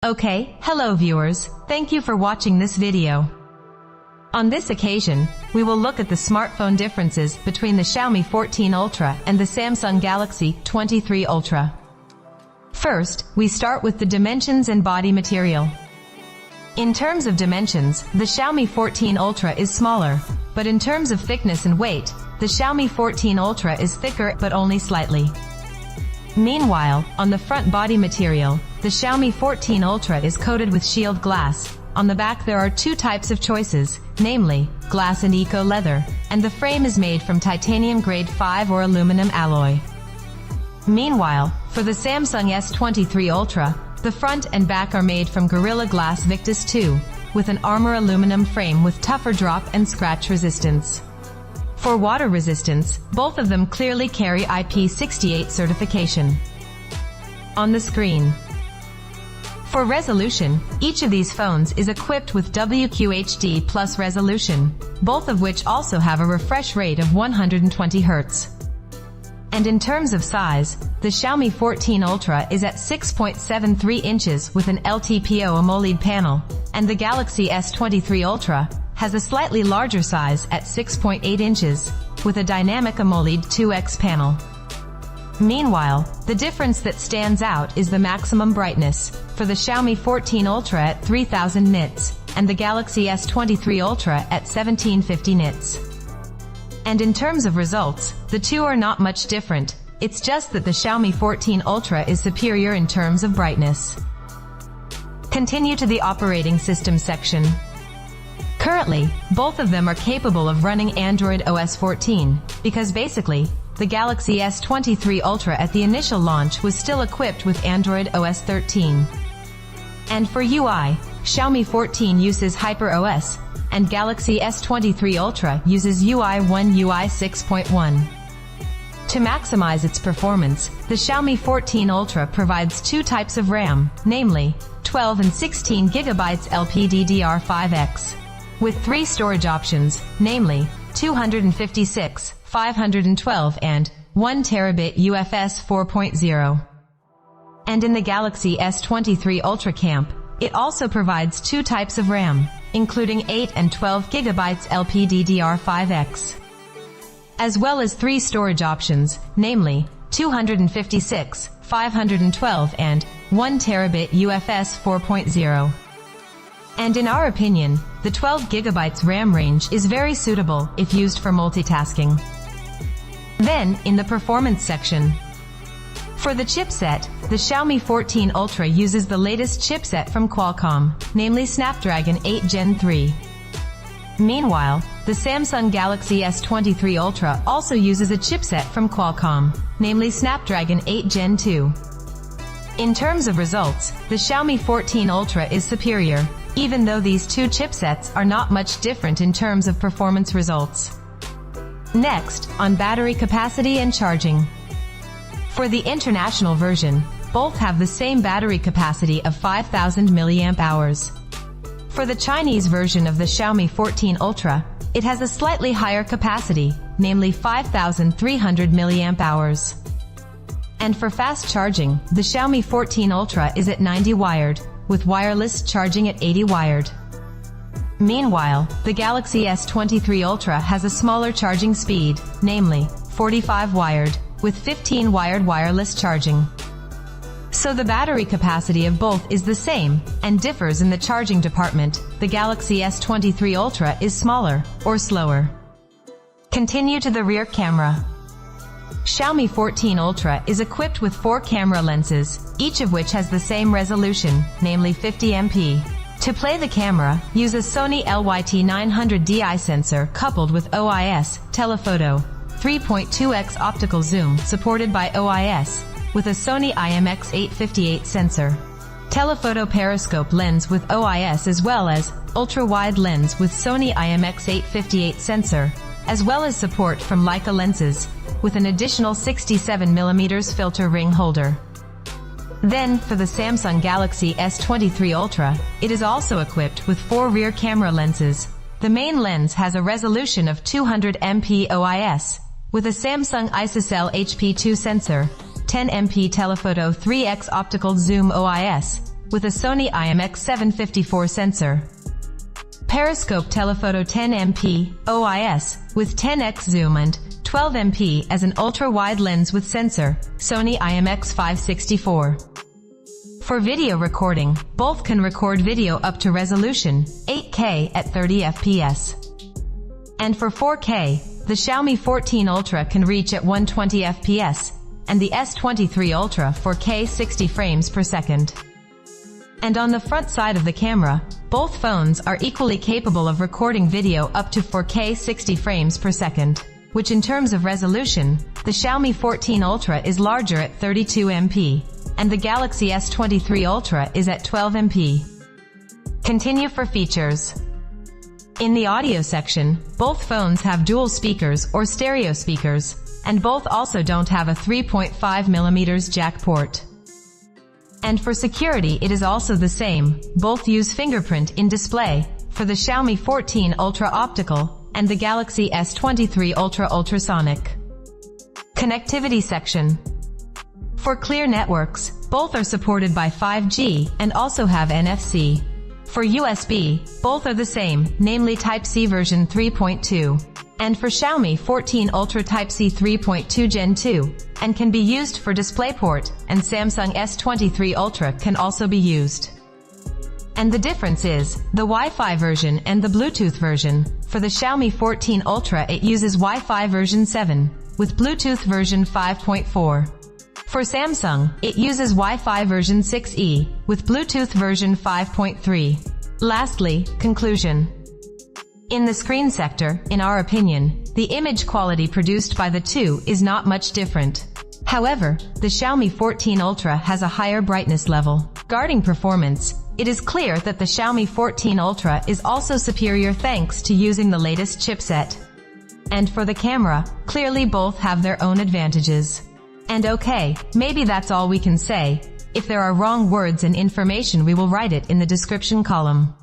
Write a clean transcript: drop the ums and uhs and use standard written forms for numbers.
Okay, hello viewers, thank you for watching this video. On this occasion, we will look at the smartphone differences between the Xiaomi 14 Ultra and the Samsung Galaxy S23 Ultra. First, we start with the dimensions and body material. In terms of dimensions, the Xiaomi 14 Ultra is smaller, but in terms of thickness and weight, the Xiaomi 14 Ultra is thicker but only slightly. Meanwhile, on the front body material, the Xiaomi 14 Ultra is coated with shield glass. On the back there are two types of choices, namely, glass and eco leather, and the frame is made from titanium grade 5 or aluminum alloy. Meanwhile, for the Samsung S23 Ultra, the front and back are made from Gorilla Glass Victus 2, with an armor aluminum frame with tougher drop and scratch resistance. For water resistance, both of them clearly carry IP68 certification. On the screen. For resolution, each of these phones is equipped with WQHD Plus resolution, both of which also have a refresh rate of 120 Hz. And in terms of size, the Xiaomi 14 Ultra is at 6.73 inches with an LTPO AMOLED panel, and the Galaxy S23 Ultra has a slightly larger size at 6.8 inches, with a dynamic AMOLED 2X panel. Meanwhile, the difference that stands out is the maximum brightness, for the Xiaomi 14 Ultra at 3000 nits, and the Galaxy S23 Ultra at 1750 nits. And in terms of results, the two are not much different, it's just that the Xiaomi 14 Ultra is superior in terms of brightness. Continue to the operating system section. Currently, both of them are capable of running Android OS 14, because basically, the Galaxy S23 Ultra at the initial launch was still equipped with Android OS 13. And for UI, Xiaomi 14 uses HyperOS, and Galaxy S23 Ultra uses UI1 UI 6.1. To maximize its performance, the Xiaomi 14 Ultra provides two types of RAM, namely, 12 and 16 GB LPDDR5X. With three storage options, namely, 256, 512 and 1 TB UFS 4.0. And in the Galaxy S23 Ultra camp, it also provides two types of RAM, including 8 and 12 GB LPDDR5X. As well as three storage options, namely, 256, 512 and 1 TB UFS 4.0. And in our opinion, the 12 GB RAM range is very suitable if used for multitasking. Then, in the performance section. For the chipset, the Xiaomi 14 Ultra uses the latest chipset from Qualcomm, namely Snapdragon 8 Gen 3. Meanwhile, the Samsung Galaxy S23 Ultra also uses a chipset from Qualcomm, namely Snapdragon 8 Gen 2. In terms of results, the Xiaomi 14 Ultra is superior, even though these two chipsets are not much different in terms of performance results. Next, on battery capacity and charging. For the international version, both have the same battery capacity of 5000 mAh. For the Chinese version of the Xiaomi 14 Ultra, it has a slightly higher capacity, namely 5300 mAh. And for fast charging, the Xiaomi 14 Ultra is at 90 wired, with wireless charging at 80 wired. Meanwhile, the Galaxy S23 Ultra has a smaller charging speed, namely, 45 wired, with 15 wired wireless charging. So the battery capacity of both is the same, and differs in the charging department. The Galaxy S23 Ultra is smaller, or slower. Continue to the rear camera. Xiaomi 14 Ultra is equipped with 4 camera lenses, each of which has the same resolution, namely 50 MP. To play the camera, use a Sony LYT900DI sensor coupled with OIS, telephoto, 3.2x optical zoom supported by OIS, with a Sony IMX858 sensor, telephoto periscope lens with OIS as well as ultra-wide lens with Sony IMX858 sensor, as well as support from Leica lenses, with an additional 67mm filter ring holder. Then, for the Samsung Galaxy S23 Ultra, it is also equipped with 4 rear camera lenses. The main lens has a resolution of 200 MP OIS, with a Samsung ISOCELL HP2 sensor, 10 MP telephoto 3x optical zoom OIS, with a Sony IMX754 sensor. Periscope telephoto 10MP, OIS, with 10x zoom and 12MP as an ultra-wide lens with sensor, Sony IMX564. For video recording, both can record video up to resolution 8K at 30 FPS. And for 4K, the Xiaomi 14 Ultra can reach at 120 FPS, and the S23 Ultra 4K 60 frames per second. And on the front side of the camera, both phones are equally capable of recording video up to 4K 60 frames per second, which in terms of resolution, the Xiaomi 14 Ultra is larger at 32MP, and the Galaxy S23 Ultra is at 12MP. Continue for features. In the audio section, both phones have dual speakers or stereo speakers, and both also don't have a 3.5mm jack port. And for security it is also the same, both use fingerprint in display, for the Xiaomi 14 Ultra optical, and the Galaxy S23 Ultra ultrasonic. Connectivity section. For clear networks, both are supported by 5G and also have NFC. For USB, both are the same, namely Type-C version 3.2. And for Xiaomi 14 Ultra Type-C 3.2 Gen 2, and can be used for DisplayPort, and Samsung S23 Ultra can also be used. And the difference is, the Wi-Fi version and the Bluetooth version. For the Xiaomi 14 Ultra it uses Wi-Fi version 7, with Bluetooth version 5.4. For Samsung, it uses Wi-Fi version 6E, with Bluetooth version 5.3. Lastly, conclusion. In the screen sector, in our opinion, the image quality produced by the two is not much different. However, the Xiaomi 14 Ultra has a higher brightness level. Regarding performance, it is clear that the Xiaomi 14 Ultra is also superior thanks to using the latest chipset. And for the camera, clearly both have their own advantages. And okay, maybe that's all we can say. If there are wrong words and information we will write it in the description column.